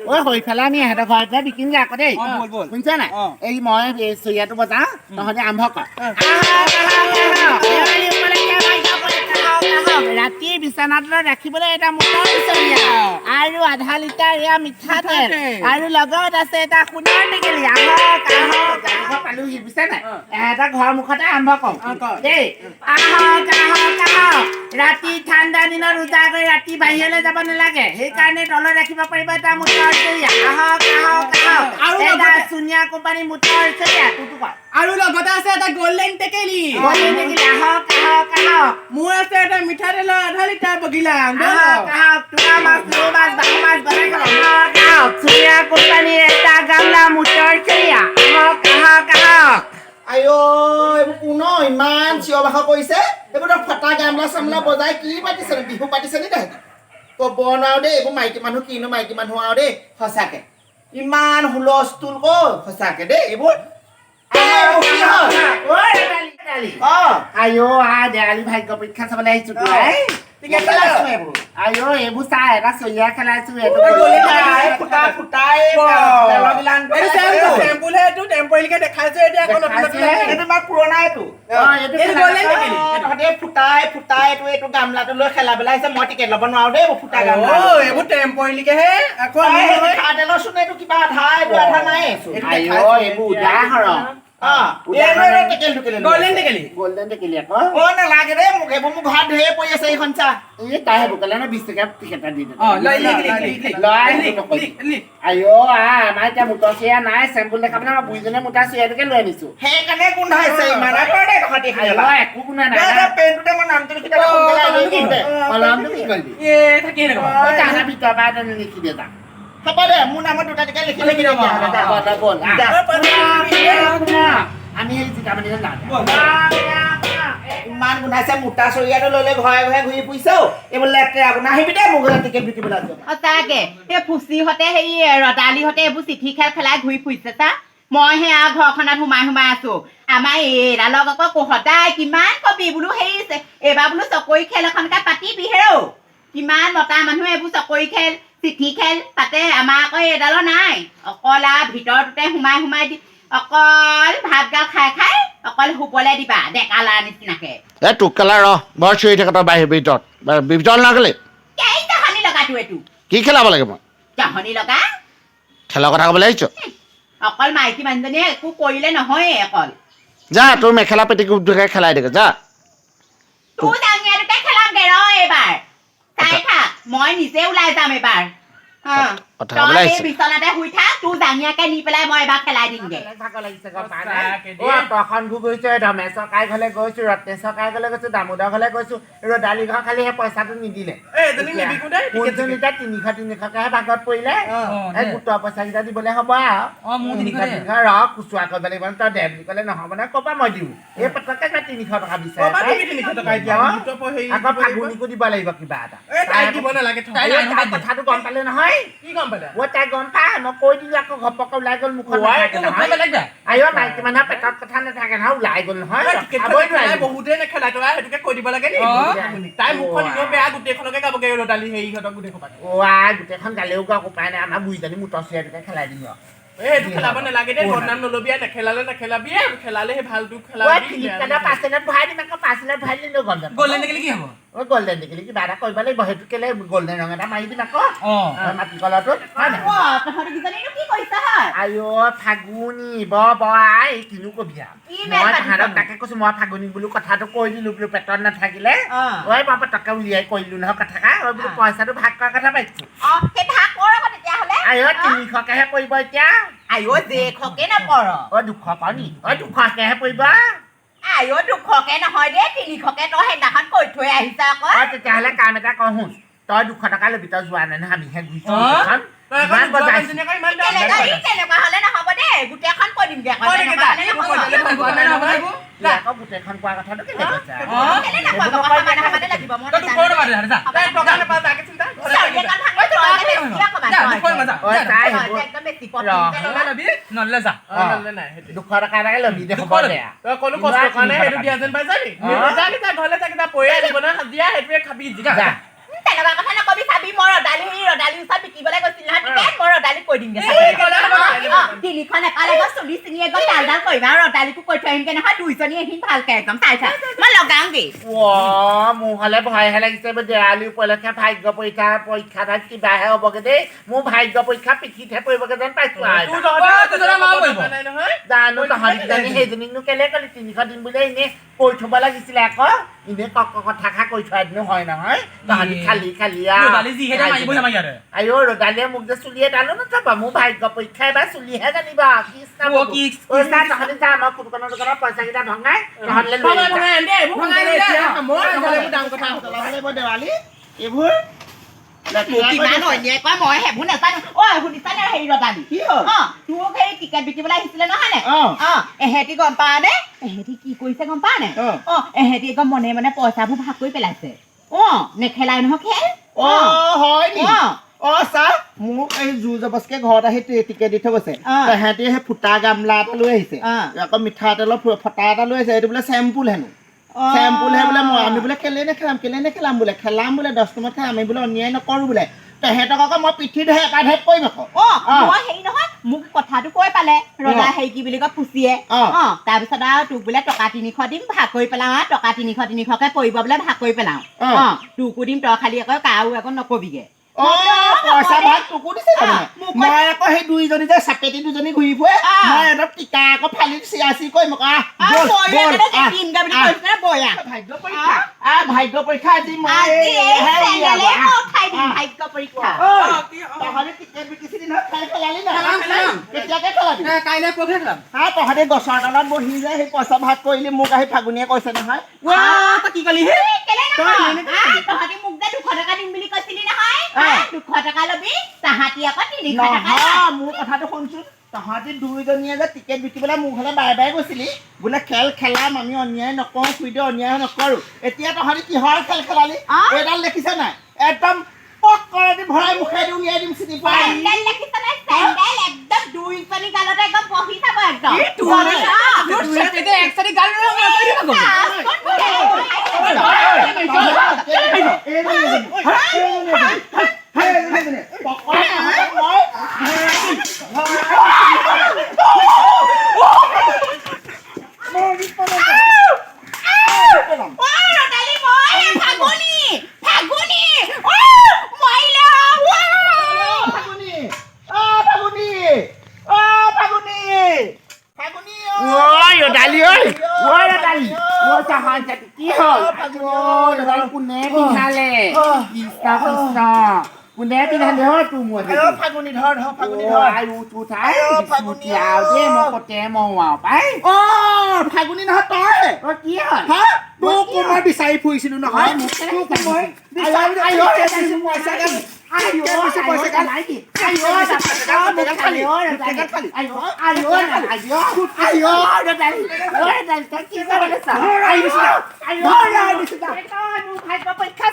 โอ้ยหอยพลาเนี่ยแต่พอจะไปกินยากก็ได้คุณเชื่อไหนไอ้หมอไอ้เสียตัวจ้าตอนเขาจะอ่ำพอกก่อนरात्री बिछानातलं राखीবলৈ এটা মোটা বিচনীয়া আৰু আধা লিটাৰ ইয়া মিঠাতেল আৰু লগত আছে এটা সোণৰ টেকেলি আহক আহক আহক পালোহি বুজিছে নাই এটা ঘৰ মুখতে আৰম্ভ কৰোঁ দেই আহক আহক আহক ৰাতি ঠাণ্ডা দিনত ৰোজা কৰি ৰাতি বাহিৰলৈ যাব নালাগে সেইকাৰণে তলত ৰাখিব পাৰিব এটা মোটৰ চৰিয়া আহক আহক আহক আৰু এটা সোণীয়া কোম্পানী মোটৰ চৰিয়া আৰু লগতে আছে এটা গোল্ডেন টেকেলি আহক আহক আহক মোৰ আছে এটা মিঠাতেলৰ আধা লিটাৰ বগিলা আহক আহক তোমাৰ মাছ মোৰ মাছ বাহু মাছ বনাই খাব আহক আহক সোণীয়া কোম্পানীৰ এটা গামলা মোটৰ চৰিয়া আহক আহক আহক আইও এইবোৰ কোন ইমান চিঞৰ বাখৰ কৰিছে এইবোৰ ফটা গামলা চামলা বজাই কি পাতিছে বিহু পাতিছে নি তাহাঁতি ক'ব নোৱাৰো দেই এইবোৰ মাইকী মানুহ কিনো মাইকী মানুহ আৰু দেই সঁচাকে ইমান হুলস্থুল ক' সঁচাকে দেই এইবোৰ আইও দেৱালী ভাগ্য পৰীক্ষা চাবলৈ আহিছো আইও এইবোৰ চাই এটা চৰিয়া খেলাইছো এইটো গামলাটো লৈ খেলা পেলাইছে মই টিকেট ল'ব নোৱাৰো দেই ফুটা গামলা এইবোৰ টেম্পৰিলিকেহে চোন এইটো কিবা আধা এইটো আধা নাই এইবোৰ উদাহৰণ গোল্ডেন টেকেলি আকৌ নালাগে দেই মোক এইবোৰ মোৰ ঘৰত ঢেৰ পৰি আছে এইখন চা এই তাই সেইবোৰ ক'লে 20 টকা টিকেট এটা দি দিলে আইও আমাৰ এতিয়া মোটৰ চৰিয়া নাই চেম্পুল দেখাবলৈ আমাৰ বুঢ়ীজনীয়ে মোটা চৰিয়াটোকে লৈ আনিছো সেইকাৰণে গোন্ধাইছে ইমান একো কোনা নাই পেনটোতে মই নামটো লিখি নামটো কি কৰিবি ভিতৰৰ পৰা এটা লিখি দিয়ে তাক হ'ব দে মোৰ নামত দুটা টিকেট লিখি লিখি আমি সেই জিকামানি ইমান গোন্ধাইছে মোটা চৰিয়াটো ল'লে ঘৰে ঘৰে ঘূৰি ফুৰিছে এইবোৰ লেতেৰা গোন্ধ আহিবি দেই মোৰ ঘৰত টিকেট বিকিবলৈ সঁচাকে এই ফুচিহঁতে সেই ৰদালিহঁতে এইবোৰ চিঠি খেলাই ঘূৰি ফুৰিছে চা মই সেয়া ঘৰখনত সোমাই আছো আমাৰ এইডালক আকৌ সদায় কিমান কবি বোলো হেৰি এইবাৰ বোলো চকৰি খেল এখনকে পাতিবি হেৰৌ কিমান মতা মানুহে এইবোৰ চকৰি খেল চিঠি খেল পাতে আমাৰ আকৌ এইডালৰ নাই অকল ভিতৰটোতে সোমাই দি অকল ভাতগাল খাই অকল শুবলৈ দিবা ডেকালাৰ নিচিনাকে তোক কেলা বৰ চিঞৰি থাকে তই বাহিৰ ভিতৰত নাগলে জাহনি লগাটো এইটো কি খেলাব লাগে মই জাহনি লগা খেলৰ কথা ক'বলৈ আহিছ অকল মাইকী মানুহজনীয়ে একো কৰিলে নহয় অকল যা তোৰ মেখেলা পেটিকোট ধুই খেলাই থাকে যা তোৰ ডাঙৰীয়াটোকে খেলামগে এইবাৰ চাই থাক মই নিজে ওলাই যাম এইবাৰ বিচনাতে শুই থাক তোৰ ডাঙৰীয়াকে নি পেলাই মই এবাৰ খেলাই দিমগে ধমেশ্বৰ কাই ঘৰলৈ গৈছো ৰত্নেশ্বৰ কাই ঘৰলৈ গৈছো দামোদৰ ঘৰলৈ গৈছো ৰদালি ঘৰ খালি সেই পইচাটো নিদিলে 300-300কেহে ভাগত পৰিলে এই গোটৰ পইচা কেইটা দিবলৈ হ'ব আৰু খুচুৰা কৰিব লাগিব তই দে বুলি ক'লে নহ'ব নহয় ক'ৰ পৰা মই দিওঁ এই পটককে 300 টকা বিচাৰে আকৌ ফাগুনিকো দিব লাগিব কিবা এটা কথাটো গম পালে নহয় তাই গম পাই মই কৈ দিলো আকৌ ঘপককে ওলাই গ'ল মুখত আইও মাইকী মানুহৰ পেটত কথা নাথাকে নহয় ওলাই গ'ল নহয় বহুতে নেখেলাই তই সেইটোকে কৈ দিব লাগে তাই মুখখন এনেও বেয়া গোটেইখনকে গাবগে ৰদালি হেৰিহঁতক গোটেই গোটেইখন গালেও আকৌ উপায় নাই আমাৰ বুঢ়ীজনী মোটৰ চৰিয়াটোকে খেলাই দিম এইটো খেলাব নালাগে দেই বদনাম নলবি নেখেলাবি খেলালে সেই ভালটো খেলাবি পাৰ্চেলত ভৰাই দিম আকৌ পাৰ্চেলত ভৰাই দিলেও গ'ল্ডেন টেকেলি কি হ'ব গ'ল্ডেন টেকেলি কিবা এটা কৰিব লাগিব সেইটো কেলে গ'ল্ডেন ৰং এটা মাৰি দিম আকৌ মাটি কলৰটোত আইও ফাগুনি আই কিনো কবি মই তাহাঁতক তাকে কৈছো মই ফাগুনি বোলো কথাটো কৈ দিলো বোলো পেটত নাথাকিলে মই পটককে উলিয়াই কৈ দিলো নহয় কথা বোলো পইচাটো ভাগ কৰাৰ কথা পাইছো আইও 300কেহে পৰিব এতিয়া আইও 100কে নপৰ 200 পাও নি 200কেহে পৰিব আইও 200কে নহয় দে 300কে তই সেইদিনাখন কৈ থৈ আহিছা আকৌ তেতিয়াহ'লে কাম এটা কৰো তই 200 টকা ল'বি তই যোৱা নাই নহয় আমিহে ঘূৰিছো তেনেকুৱা হ'লে নহ'ব দে গোটেইখন কৈ দিমগে আকৌ গোটেইখন কোৱা কথাটো কেলে কৈছা যা দুখন মাজা ঐ তাই নলে যা নলে নাই দুশ টকা এটাকে ল'বি দে হ'ব দে তই কোনো কষ্ট কৰা নাই সেইটো দিয়া যেন পাই যাবি যাবি তাৰ ঘৰলে যাবি তাৰ পৰি আহিব না দিয়া সেইটোৱে খাবি জিকা যা তেনেকুৱা কথা নকবি চাবি মই ৰদালি ওচৰত বিকিবলৈ গৈছিল নহয় টিকেট মই ৰদালি কৈ দিমগে তিনিখন একাল এগত চুলি চিঙি একদম ডাল কৰিবা আৰু ৰদালিকো কৈ থৈ আহিমগে নহয় দুইজনী আহিম ভালকে একদম চাই মই লগাওঁগে মোৰ হ'লে ভয়হে লাগিছে দেৱালী উপলক্ষে ভাগ্য পৰীক্ষা কিবাহে হ'বগে দেই মোৰ ভাগ্য পৰীক্ষা পিঠিতহে পৰিবগে যেন পাইছো জানো তহঁতকেইজনী সেইজনীকনো কেলে ক'লি 300 দিম বুলি এনেই কৈ থ'ব লাগিছিলে আকৌ এনেই কথা কৈ থোৱা দিনো হয় নহয় তহঁতি খালি আইঅ ৰদালিয়ে মোক যে চুলি এডালো নথবা মোৰ ভাগ্য পৰীক্ষা এবাৰ চুলিহে জানিব তহঁতি যা মই কুটুকনৰ দোকানত পইচাকেইটা ভঙাই তহঁতলে দেৱালী এইবোৰ কিমান অন্যায় কৰা মই সেইবোৰ নাজানো শুনিছানে হেৰি ৰদালি তোক সেই টিকেট বিকিবলৈ আহিছিলে নহয় নে এহেঁতি গম পাৱ নে এহেঁতি কি কৰিছে গম পাৱ নে এহেঁতি একদম মনে মনে পইচাবোৰ ভাগ কৰি পেলাইছে নেখেলাই নহয় খেল হয় নি ছাৰ মোক এই জোৰ জবজকে ঘৰত আহি টিকেট দি থৈ গৈছে সিহঁতি সেই ফুটা গামলা এটা লৈ আহিছে আকৌ মিঠাতেলৰ ফটা এটা লৈ আহিছে এইটো বোলে চেম্পুল হেনো চেম্পুলহে বোলে মই আমি বোলে কেলে নেখেলাম বোলে খেলাম বোলে 10 টকাত খাই আমি বোলে অন্যায় নকৰো বোলে তেহেঁতক আকৌ মই পিঠিত একাধেপ কৰিম আকৌ মই হেৰি নহয় মোক কথাটো কৈ পালে ৰজা হেৰি কি বুলি কয় ফুচিয়ে তাৰপিছত আৰু তোক বোলে টকা 300 দিম ভাগ কৰি পেলাও টকা 300কে পৰিব বোলে ভাগ কৰি পেলাও তোকো দিম তই খালি আকৌ কাৰো আকৌ নকবিগে পইচা ভাগ তোকো দিছে মই আকৌ সেই দুইজনী যে চাপেটি দুজনী ঘূৰি ফুৰে মই একদম টিকা আকৌ ফালি চিয়াচি কৰিম ভাগ্য পৰীক্ষা আজি তহঁতি গছৰ তলত বহি যে সেই পইচা ভাগ কৰিলি মোক আহি ফাগুনীয়ে কৈছে নহয় কি কলি তহঁতি মোক যে 200 টকা দিম বুলি কৈছিলি নহয় 200 টকা ল'বি তাহাঁতি আকৌ 300 টকা মোৰ কথাটো শুনচোন তহঁতি দুইজনীয়ে যে টিকেট বিকিবলৈ মোৰ ঘৰলৈ বাৰে গৈছিলি বোলে খেল খেলাম আমি অন্যায় নকৰোঁ খুইদে অন্যায় নকৰোঁ এতিয়া তহঁতি কিহৰ খেল খেলালি এইডাল দেখিছে নাই একদম পক কৰি ভৰাই মুখেদি উলিয়াই দিম চিনি পাই একদম দুইজনী গালতে একদম বহি যাব একদম কোনে পিন্ধালে কোনে পিন্ধালে তোৰ মই ফাগুনী ধৰ ফাগুনী ধৰ ফাগুনী নহয় তই কি হয় তোক মই বিচাৰি ফুৰিছিলো নহয় পৰীক্ষা